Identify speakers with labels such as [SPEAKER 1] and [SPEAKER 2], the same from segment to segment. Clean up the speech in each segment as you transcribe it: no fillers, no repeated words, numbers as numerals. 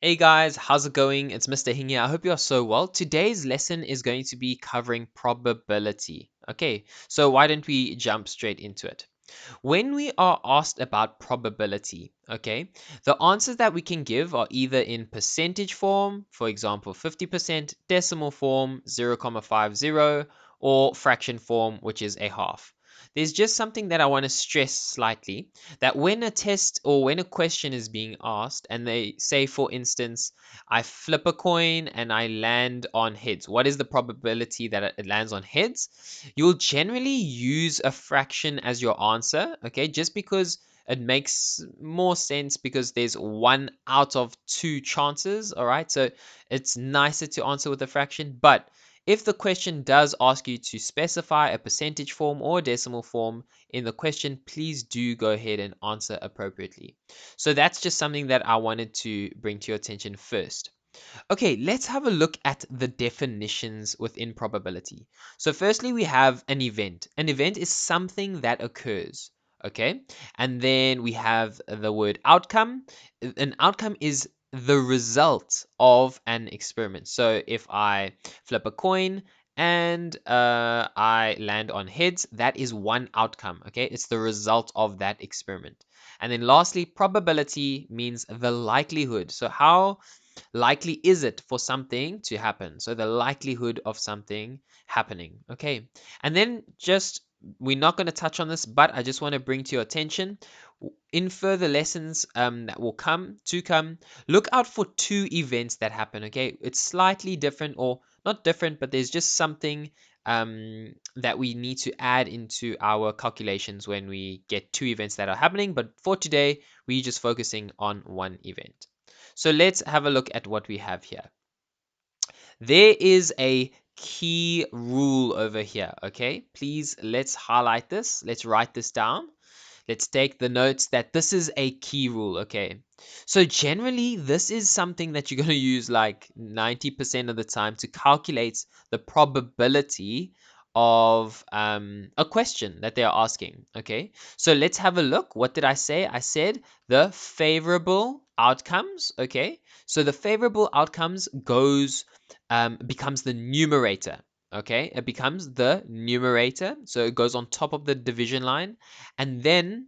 [SPEAKER 1] Hey guys, how's it going? It's Mr. Hing here. I hope you are so well. Today's lesson is going to be covering probability. Okay, so why don't we jump straight into it? When we are asked about probability, okay, the answers that we can give are either in percentage form, for example, 50%, decimal form, 0.50, or fraction form, which is a half. There's just something that I want to stress slightly that when a test or when a question is being asked, and they say, for instance, I flip a coin and I land on heads, what is the probability that it lands on heads? You'll generally use a fraction as your answer, okay? Just because it makes more sense because there's one out of two chances, all right? So it's nicer to answer with a fraction. But if the question does ask you to specify a percentage form or a decimal form in the question, please do go ahead and answer appropriately. So that's just something that I wanted to bring to your attention first. Okay, let's have a look at the definitions within probability. So, firstly, we have an event. An event is something that occurs. Okay, and then we have the word outcome. An outcome is the result of an experiment. So, if I flip a coin and I land on heads, that is one outcome. Okay, it's the result of that experiment. And then, lastly, probability means the likelihood. So, how likely is it for something to happen? So the likelihood of something happening. Okay. And then just we're not going to touch on this, but I just want to bring to your attention in further lessons that will come, look out for two events that happen. Okay, it's slightly different, or not different, but there's just something that we need to add into our calculations when we get two events that are happening. But for today, we're just focusing on one event. So let's have a look at what we have here. There is a key rule over here, okay? Please, let's highlight this. Let's write this down. Let's take the notes that this is a key rule, okay? So generally, this is something that you're going to use like 90% of the time to calculate the probability of a question that they are asking, okay? So let's have a look. What did I say? I said the favorable outcomes, okay? So the favorable outcomes becomes the numerator, okay? It becomes the numerator, so it goes on top of the division line, and then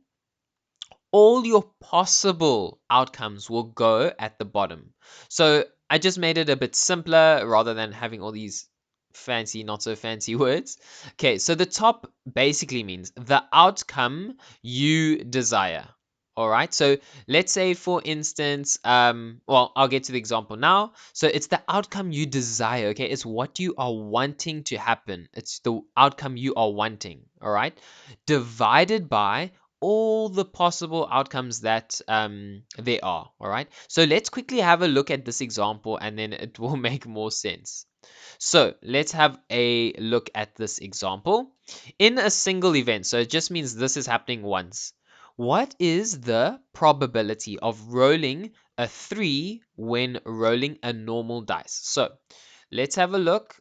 [SPEAKER 1] all your possible outcomes will go at the bottom. So I just made it a bit simpler rather than having all these fancy, not so fancy words. Okay, so the top basically means the outcome you desire. All right, so let's say, for instance, well, I'll get to the example now. So it's the outcome you desire, okay? It's what you are wanting to happen. It's the outcome you are wanting, all right? Divided by all the possible outcomes that there are. All right. So let's quickly have a look at this example and then it will make more sense. So let's have a look at this example. In a single event, so it just means this is happening once. What is the probability of rolling a 3 when rolling a normal dice? So let's have a look.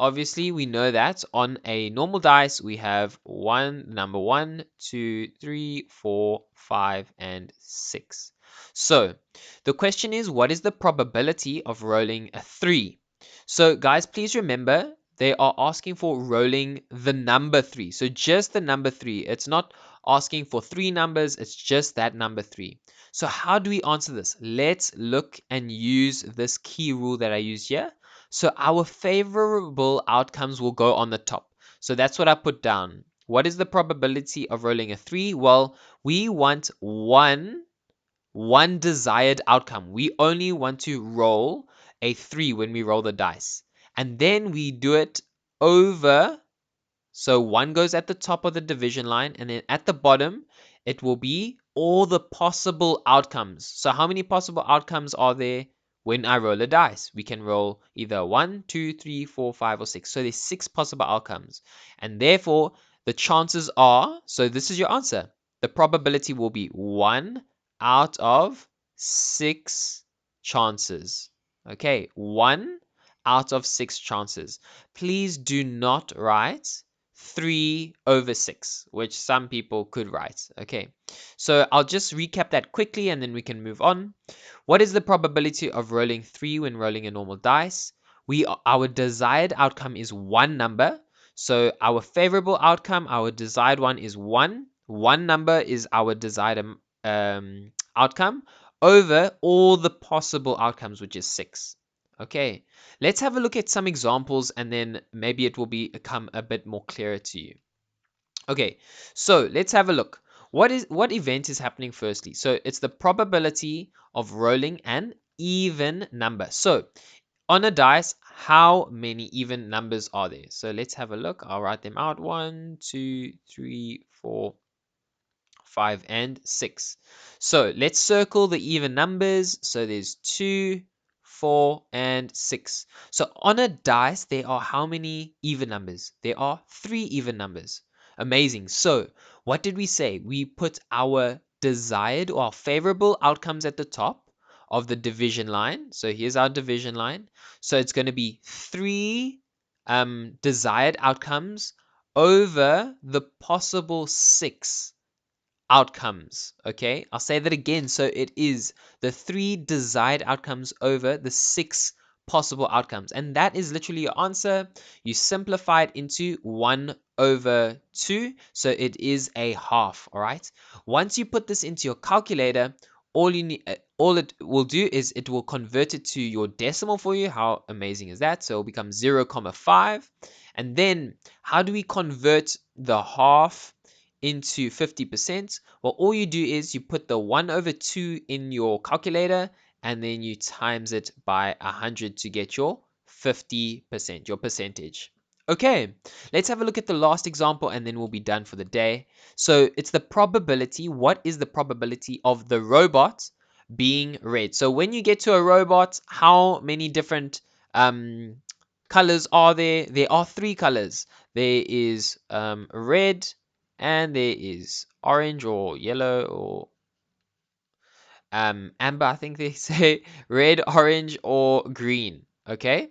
[SPEAKER 1] Obviously, we know that on a normal dice, we have number 1, 2, 3, 4, 5, and 6. So the question is, what is the probability of rolling a 3? So guys, please remember, they are asking for rolling the number 3. So just the number 3. It's not asking for three numbers, it's just that number 3. So how do we answer this? Let's look and use this key rule that I use here. So our favorable outcomes will go on the top. So that's what I put down. What is the probability of rolling a 3? Well, we want one desired outcome. We only want to roll a 3 when we roll the dice. And then we do it over. So 1 goes at the top of the division line, and then at the bottom, it will be all the possible outcomes. So how many possible outcomes are there when I roll a dice? We can roll either 1, 2, 3, 4, 5, or 6. So there's 6 possible outcomes. And therefore, the chances are, so this is your answer. The probability will be 1 out of 6 chances. Okay, 1 out of 6 chances. Please do not write 3 over 6, which some people could write. Okay, so I'll just recap that quickly and then we can move on. What is the probability of rolling 3 when rolling a normal dice? Our desired outcome is one number. So our favorable outcome, our desired one is 1. One number is our desired outcome over all the possible outcomes, which is 6. Okay, let's have a look at some examples and then maybe it will become a bit more clearer to you. Okay, so let's have a look. What event is happening firstly? So it's the probability of rolling an even number. So on a dice, how many even numbers are there? So let's have a look. I'll write them out. 1, 2, 3, 4, 5, and 6. So let's circle the even numbers. So there's 2, 4, and 6. So on a dice, there are how many even numbers? There are 3 even numbers. Amazing. So what did we say? We put our desired or our favorable outcomes at the top of the division line. So here's our division line. So it's going to be 3 desired outcomes over the possible 6 outcomes. Okay, I'll say that again. So it is the 3 desired outcomes over the 6 possible outcomes, and that is literally your answer. You simplify it into 1 over 2, so it is a half. All right, once you put this into your calculator, all it will do is it will convert it to your decimal for you. How amazing is that? So it will become 0.5. And then how do we convert the half into 50%? Well, all you do is you put the 1 over 2 in your calculator and then you times it by 100 to get your 50%, your percentage. Okay, let's have a look at the last example and then we'll be done for the day. So it's the probability. What is the probability of the robot being red? So when you get to a robot, how many different colors are there? There are 3 colors. There is red, and there is orange or yellow or amber, I think they say red, orange, or green. Okay,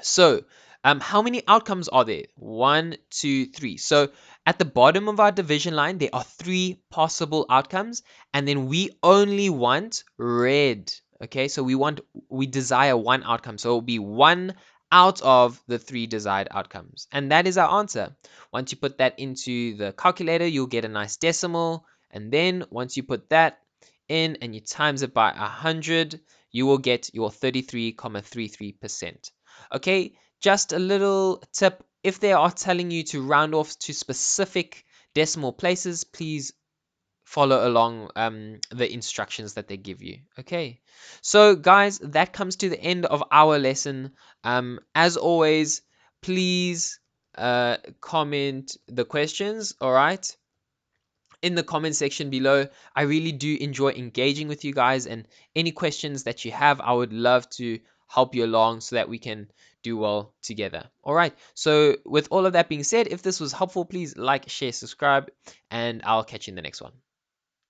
[SPEAKER 1] so how many outcomes are there? 1, 2, 3. So at the bottom of our division line, there are 3 possible outcomes, and then we only want red. Okay, so we desire one outcome, so it will be 1 out of the 3 desired outcomes, and that is our answer. Once you put that into the calculator, you'll get a nice decimal, and then once you put that in and you times it by 100, you will get your 33.33%. Okay, just a little tip. If they are telling you to round off to specific decimal places, please follow along the instructions that they give you. Okay, so guys, that comes to the end of our lesson. As always, please comment the questions, all right, in the comment section below. I really do enjoy engaging with you guys, and any questions that you have, I would love to help you along so that we can do well together. All right. So with all of that being said, if this was helpful, please like, share, subscribe, and I'll catch you in the next one.